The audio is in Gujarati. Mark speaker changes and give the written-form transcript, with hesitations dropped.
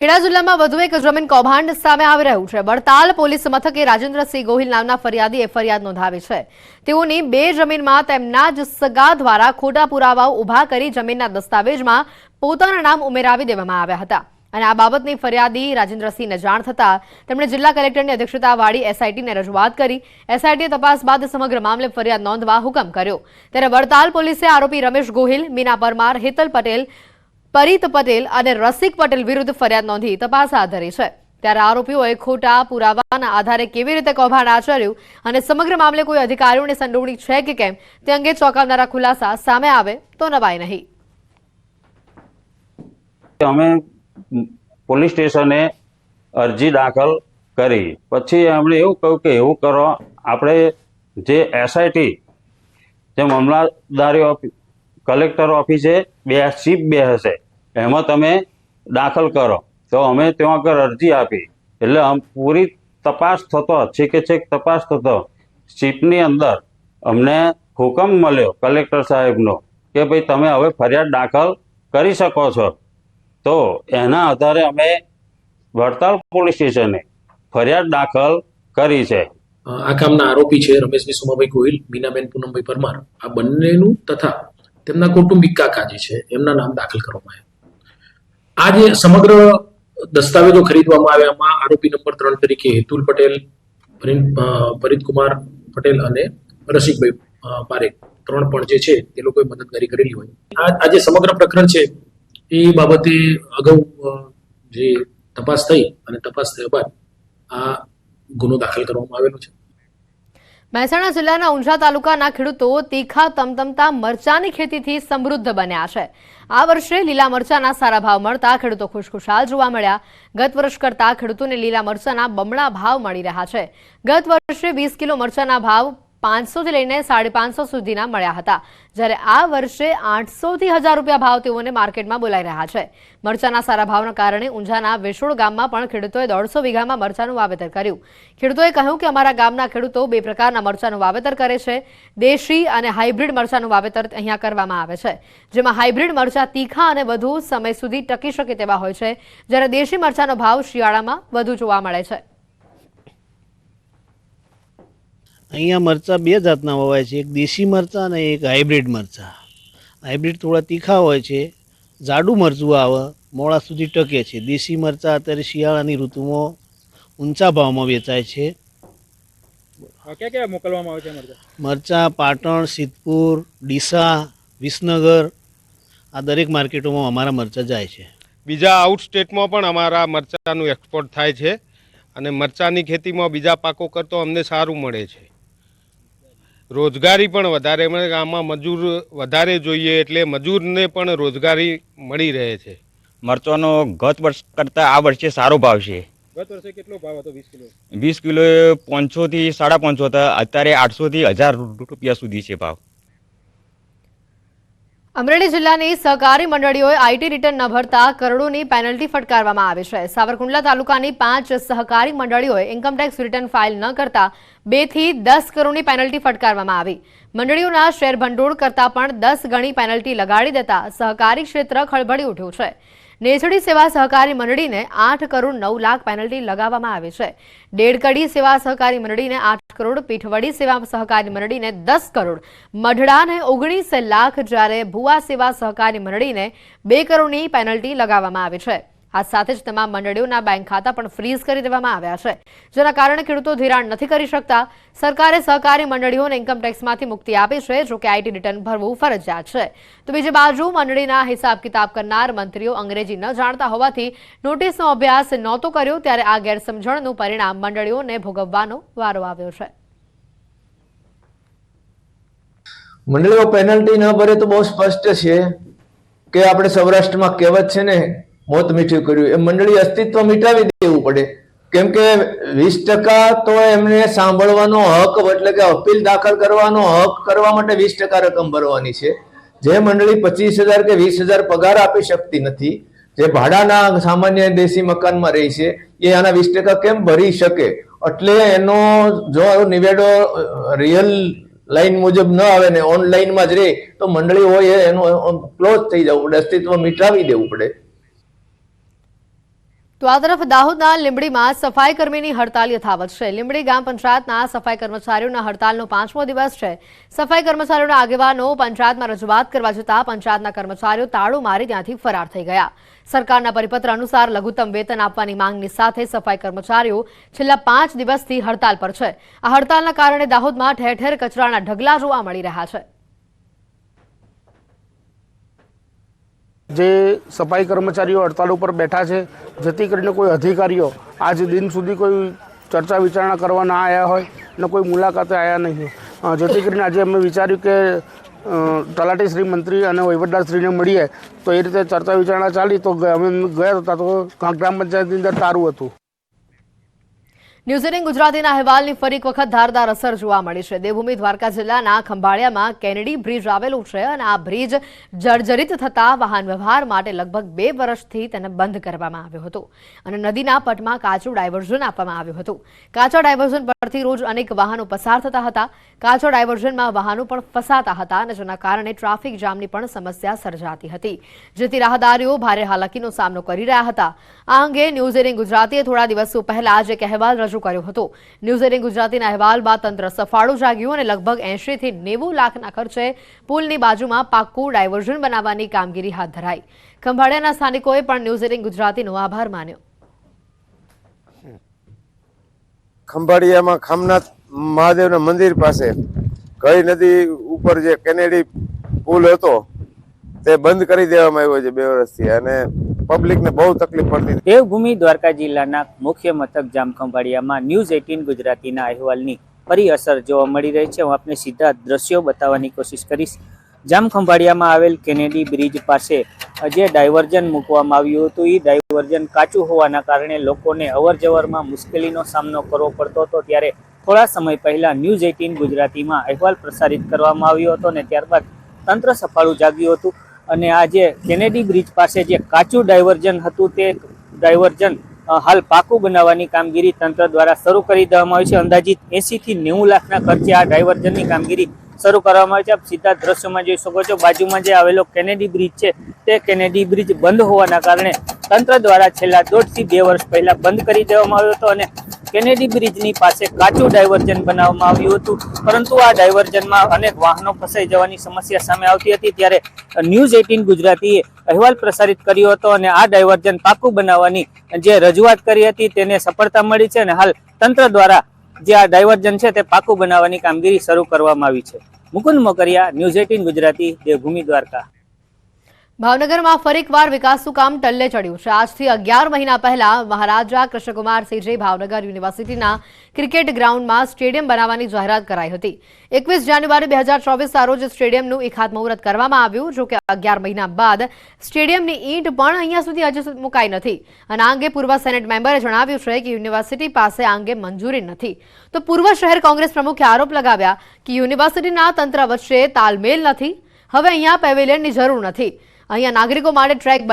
Speaker 1: ખેડા જિલ્લામાં વધુ એક જમીન કૌભાંડ સામે આવી રહ્યું છે। વડતાલ પોલીસ મથકે રાજેન્દ્રસિંહ ગોહિલ નામના ફરિયાદીએ ફરિયાદ નોંધાવી છે। તેઓની બે જમીનમાં તેમના જ સગા દ્વારા ખોટા પુરાવાઓ ઊભા કરી જમીનના દસ્તાવેજમાં પોતાના નામ ઉમેરાવી દેવામાં આવ્યા હતા અને આ બાબતની ફરિયાદી રાજેન્દ્રસિંહને જાણ થતા તેમણે જિલ્લા કલેક્ટરની અધ્યક્ષતાવાળી એસઆઈટીને રજૂઆત કરી। એસઆઈટીએ તપાસ બાદ સમગ્ર મામલે ફરિયાદ નોંધવા હુકમ કર્યો। ત્યારે વડતાલ પોલીસે આરોપી રમેશ ગોહિલ, મીના પરમાર, હેતલ પટેલ, પરિત પટેલ અને રસિક પટેલ વિરુદ્ધ ફરિયાદ નોંધી તપાસ હાથ ધરી છે। ત્યારે આરોપીઓએ ખોટા પુરાવાના આધારે કેવી રીતે કૌભાંડ આચર્યું અને સમગ્ર મામલે કોઈ અધિકારીઓની સંડોવણી છે કે કેમ તે અંગે ચોંકાવનારા ખુલાસા સામે આવે તો નવાઈ નહીં।
Speaker 2: અમે પોલીસ સ્ટેશને અરજી દાખલ કરી, પછી એમણે એવું કહ્યું કે એવું કરો, આપણે જે એસઆઈટી જે મામલતદારી કલેક્ટર ઓફિસે શિપ બે હશે એમાં તમે દાખલ કરો। તો અમે ત્યાં આગળ અરજી આપી એટલે પૂરી તપાસ થતો છેક તપાસ થતો શિપની અંદર અમને હુકમ મળ્યો કલેક્ટર સાહેબનો કે ભાઈ તમે હવે ફરિયાદ દાખલ કરી શકો છો। તો એના આધારે અમે વડતાલ પોલીસ સ્ટેશને ફરિયાદ દાખલ કરી છે।
Speaker 3: આ કામના આરોપી છે રમેશભાઈ સોમાભાઈ ગોહિલ, મીનાબેન પૂનમભાઈ પરમાર, આ બંનેનું તથા તેમના કૌટુંબિક કાકા જે છે એમના નામ દાખલ કરવામાં આવ્યા। આ જે સમગ્ર દસ્તાવેજો ખરીદવામાં આવ્યામાં આરોપી નંબર 3 તરીકે હેતુલ પટેલ, પરિતકુમાર પટેલ અને રસિકભાઈ પારેખ 3 પણ જે છે તે લોકોએ મદદગારી કરેલી હોય। આ જે સમગ્ર પ્રકરણ છે એ બાબતે અગાઉ જે તપાસ થઈ અને તપાસ થયા બાદ આ ગુનો દાખલ કરવામાં આવેલો છે।
Speaker 1: મહેસાણા જિલ્લાના ઊંઝા તાલુકાના ખેડૂતો તીખા તમતમતા મરચાની ખેતીથી સમૃદ્ધ બન્યા છે। આ વર્ષે લીલા મરચાના સારા ભાવ મળતા ખેડૂતો ખુશખુશાલ જોવા મળ્યા। ગત વર્ષ કરતા ખેડૂતોને લીલા મરચાના બમણા ભાવ મળી રહ્યા છે। ગત વર્ષે 20 કિલો મરચાના ભાવ 500 થી લઈને 550 સુધીના મળ્યા હતા, જ્યારે આ વર્ષે 800 થી 1000 રૂપિયા ભાવ તેઓને માર્કેટમાં બોલાઈ રહ્યા છે। મરચાના સારા ભાવના કારણે ઊંઝાના વેશોળ ગામમાં પણ ખેડૂતોએ 150 વીઘામાં મરચાનું વાવેતર કર્યું। ખેડૂતોએ કહ્યું કે અમારા ગામના ખેડૂતો બે પ્રકારના મરચાનું વાવેતર કરે છે। દેશી અને હાઇબ્રિડ મરચાનું વાવેતર અહીંયા કરવામાં આવે છે, જેમાં હાઇબ્રિડ મરચા તીખા અને વધુ સમય સુધી ટકી શકે તેવા હોય છે, જ્યારે દેશી મરચાનો ભાવ શિયાળામાં વધુ જોવા મળે છે।
Speaker 4: અહીંયા મરચાં બે જાતના વવાય છે, એક દેશી મરચાં અને એક હાઇબ્રિડ મરચાં। હાઇબ્રિડ થોડા તીખા હોય છે, જાડું મરચું આવે, મોડા સુધી ટકે છે। દેશી મરચાં અત્યારે શિયાળાની ઋતુમાં ઊંચા ભાવમાં વેચાય છે।
Speaker 5: ક્યાં મોકલવામાં આવે છે
Speaker 4: મરચાં? પાટણ, સિદ્ધપુર, ડીસા, વિસનગર આ દરેક માર્કેટોમાં અમારા મરચાં જાય છે।
Speaker 5: બીજા આઉટ સ્ટેટમાં પણ અમારા મરચાંનું એક્સપોર્ટ થાય છે અને મરચાંની ખેતીમાં બીજા પાકો કરતો અમને સારું મળે છે। રોજગારી પણ વધારે મળે, આમાં મજૂર વધારે જોઈએ એટલે મજૂરને પણ રોજગારી મળી રહે છે।
Speaker 6: મરચાંનો ગત વર્ષ કરતાં આ વર્ષે સારો ભાવ છે।
Speaker 5: ગત વર્ષે કેટલો ભાવ હતો? 20 કિલો
Speaker 6: 20 કિલો 500 થી 550 હતા, અત્યારે 800 થી 1000 રૂપિયા સુધી છે ભાવ।
Speaker 1: અમરેલી જિલ્લાની સહકારી મંડળીઓએ આઈટી રિટર્ન ન ભરતા કરોડોની પેનલ્ટી ફટકારવામાં આવી છે। સાવરકુંડલા તાલુકાની 5 સહકારી મંડળીઓએ ઇન્કમટેક્સ રિટર્ન ફાઇલ ન કરતા 2 થી 10 કરોડની પેનલ્ટી ફટકારવામાં આવી। મંડળીઓના શેર ભંડોળ કરતાં પણ 10 ગણી પેનલ્ટી લગાડી દેતા સહકારી ક્ષેત્ર ખળભળી ઉઠ્યું છે। નેછડી સેવા સહકારી મંડળીને 8 કરોડ 9 લાખ પેનલ્ટી લગાવવામાં આવી છે। ડેડકડી સેવા સહકારી મંડળીને 8 કરોડ, પીઠવડી સેવા સહકારી મંડળીને 10 કરોડ, મઢડાને 19 લાખ, જ્યારે ભુવા સેવા સહકારી મંડળીને 2 કરોડની પેનલ્ટી લગાવવામાં આવી છે। આ સાથે જ તમામ મંડળીઓના બેંક ખાતા પણ ફ્રીઝ કરી દેવામાં આવ્યા છે, જેના કારણે ખેડૂતો ધિરાણ નથી કરી શકતા। સરકારે સહકારી મંડળીઓને ઇન્કમટેક્સમાંથી મુક્તિ આપી છે, જોકે આઈટી રિટર્ન ભરવું ફરજિયાત છે। તો બીજી બાજુ મંડળીના હિસાબ કિતાબ કરનાર મંત્રીઓ અંગ્રેજી ન જાણતા હોવાથી નોટિસનો અભ્યાસ નહોતો કર્યો, ત્યારે આ ગેરસમજણનું પરિણામ મંડળીઓને ભોગવવાનો વારો આવ્યો છે।
Speaker 7: મંડળીઓ પેનલ્ટી ન ભરે તો બહુ સ્પષ્ટ છે કે આપણે સૌરાષ્ટ્રમાં કહેવત છે ને, મોત મીઠું કર્યું, એ મંડળી અસ્તિત્વ મિટાવી દેવું પડે। કેમ કે 20% તો એમને સાંભળવાનો હક, એટલે કે અપીલ દાખલ કરવાનો હક કરવા માટે 20% રકમ ભરવાની છે। જે મંડળી 25,000 કે 20,000 પગાર આપી શકતી નથી, જે ભાડાના સામાન્ય દેશી મકાનમાં રહી છે, એ આના 20% કેમ ભરી શકે? એટલે એનો જો નિવેડો રિયલ લાઈન મુજબ ન આવે ને ઓનલાઈનમાં જ રહે તો મંડળી હોય એનું ક્લોઝ થઈ જવું પડે, અસ્તિત્વ મિટાવી દેવું પડે।
Speaker 1: તો આ તરફ દાહોદના લીંબડીમાં સફાઈ કર્મીની હડતાલ યથાવત છે. લીંબડી ગ્રામ પંચાયતના સફાઈ કર્મચારીઓના હડતાલનો 5મો દિવસ છે. સફાઈ કર્મચારીઓના આગેવાનો પંચાયતમાં રજૂઆત કરવા જતાં પંચાયતના કર્મચારીઓ તાળું મારી ત્યાંથી ફરાર થઈ ગયા. સરકારના પરિપત્ર અનુસાર લઘુત્તમ વેતન આપવાની માંગની સાથે સફાઈ કર્મચારીઓ છેલ્લા 5 દિવસથી હડતાલ પર છે. આ હડતાલના કારણે દાહોદમાં ઠેર ઠેર કચરાના ઢગલા જોવા મળી રહ્યા છે.
Speaker 8: જે સફાઈ કર્મચારીઓ હડતાલ ઉપર બેઠા છે, જેથી કરીને કોઈ અધિકારીઓ આજ દિન સુધી કોઈ ચર્ચા વિચારણા કરવા ના આવ્યા હોય અને કોઈ મુલાકાતે આવ્યા નહીં, જેથી કરીને આજે અમે વિચાર્યું કે તલાટી શ્રી, મંત્રી અને વહીવટદારશ્રીને મળીએ તો એ રીતે ચર્ચા વિચારણા ચાલી. તો અમે ગયા હતા તો ગ્રામ પંચાયતની અંદર તારું હતું.
Speaker 1: ન્યૂઝ 18 ગુજરાતીના અહેવાલની ફરી એક વખત ધારદાર અસર જોવા મળી છે. દેવભૂમિ દ્વારકા જિલ્લાના ખંભાળિયામાં કેનેડી બ્રિજ આવેલું છે અને આ બ્રિજ જર્જરિત થતા વાહન વ્યવહાર માટે લગભગ 2 વર્ષથી તેને બંધ કરવામાં આવ્યો હતો અને નદીના પટમાં કાચું ડાયવર્ઝન આપવામાં આવ્યું હતું. કાચા ડાયવર્ઝન પરથી રોજ અનેક વાહનો પસાર થતા હતા. કાચા ડાયવર્ઝનમાં વાહનો પણ ફસાતા હતા અને જેના કારણે ટ્રાફિક જામની પણ સમસ્યા સર્જાતી હતી, જેથી રાહદારીઓ ભારે હાલાકીનો સામનો કરી રહ્યા હતા. આ અંગે ન્યૂઝ 18 ગુજરાતીએ થોડા દિવસો પહેલા જ એક અહેવાલ રજૂ કર્યો હતો. ન્યૂઝ 18 ગુજરાતીના અહેવાલ બાદ તંત્ર સફાળું જાગ્યું અને લગભગ 80 થી 90 લાખના ખર્ચે પુલની બાજુમાં પાક્કું ડાયવર્ઝન બનાવવાની કામગીરી હાથ ધરાઈ. ખંભાળિયાના સ્થાનિકોએ પણ ન્યૂઝ 18 ગુજરાતીનો આભાર માન્યો.
Speaker 9: ખંભાળિયામાં ખામનાથ મહાદેવના મંદિર પાસે કઈ નદી ઉપર જે કેનેડી પુલ હતો તે બંધ કરી દેવામાં આવ્યો છે 2 વર્ષથી અને પબ્લિકને બહુ તકલીફ પડતી.
Speaker 10: દેવભૂમિ દ્વારકા જિલ્લાના મુખ્ય મથક જામખંભાળિયામાં ન્યૂઝ 18 ગુજરાતીના અહેવાલની ફરી અસર જોવા મળી રહી છે. હું આપને સીધા દ્રશ્યો બતાવવાની કોશિશ કરીશ. જામખંભાળિયામાં આવેલ કેનેડી બ્રિજ પાસે જે ડાયવર્ઝન મૂકવામાં આવ્યું હતું, એ ડાયવર્ઝન કાચું હોવાના કારણે લોકોને અવરજવરમાં મુશ્કેલીનો સામનો કરવો પડતો હતો. ત્યારે થોડા સમય પહેલા ન્યૂઝ 18 ગુજરાતીમાં અહેવાલ પ્રસારિત કરવામાં આવ્યો હતો અને ત્યારબાદ તંત્ર સફાળું જાગ્યું હતું અને આ જે કેનેડી બ્રિજ પાસે જે કાચું ડાયવર્ઝન હતું તે ડાયવર્ઝન હાલ પાકું બનાવવાની કામગીરી તંત્ર દ્વારા શરૂ કરી દેવામાં આવી છે. અંદાજિત 80 થી 90 લાખના ખર્ચે આ ડાયવર્ઝનની કામગીરી શરૂ કરવામાં આવી છે. આપ સીધા દ્રશ્યોમાં જોઈ શકો છો, બાજુમાં જે આવેલો કેનેડી બ્રિજ છે તે કેનેડી બ્રિજ બંધ હોવાના કારણે તંત્ર દ્વારા છેલ્લા 1.5 થી 2 વર્ષ પહેલા બંધ કરી દેવામાં આવ્યો હતો અને કેનેડી બ્રિજની પાસે કાચું ડાયવર્ઝન બનાવવામાં આવ્યું હતું, પરંતુ આ ડાયવર્ઝનમાં અનેક વાહનો ફસાઈ જવાની સમસ્યા સામે આવતી હતી. ત્યારે ન્યૂઝ 18 ગુજરાતીએ અહેવાલ પ્રસારિત કર્યો હતો અને આ ડાયવર્ઝન પાકું બનાવવાની જે રજૂઆત કરી હતી તેને સફળતા મળી છે અને હાલ તંત્ર દ્વારા જે આ ડાયવર્ઝન છે તે પાકું બનાવવાની કામગીરી શરૂ કરવામાં આવી છે. મુકુંદ મોકરિયા, ન્યૂઝ 18 ગુજરાતી, દેવભૂમિ દ્વારકા.
Speaker 1: ભાવનગરમાં ફરી એકવાર વિકાસનું કામ ટલ્લે ચડ્યું છે. આજથી 11 મહિના પહેલા મહારાજા કૃષ્ણકુમારસિંહજી ભાવનગર યુનિવર્સિટીના ક્રિકેટ ગ્રાઉન્ડમાં સ્ટેડિયમ બનાવવાની જાહેરાત કરાઈ હતી. 21 જાન્યુઆરી 2024 રોજ સ્ટેડિયમનું એક ખાતમુહૂર્ત કરવામાં આવ્યું. જો કે 11 મહિના બાદ સ્ટેડિયમની ઈંટ પણ અહીંયા સુધી હજુ મુકાઈ નથી અને આ અંગે પૂર્વ સેનેટ મેમ્બરે જણાવ્યું છે કે યુનિવર્સિટી પાસે આ અંગે મંજૂરી નથી. તો પૂર્વ શહેર કોંગ્રેસ પ્રમુખે આરોપ લગાવ્યા કે યુનિવર્સિટીના તંત્ર વચ્ચે તાલમેલ નથી. હવે અહીંયા પેવેલિયનની જરૂર નથી. અહીંયા નાગરિકો માટે ટ્રેક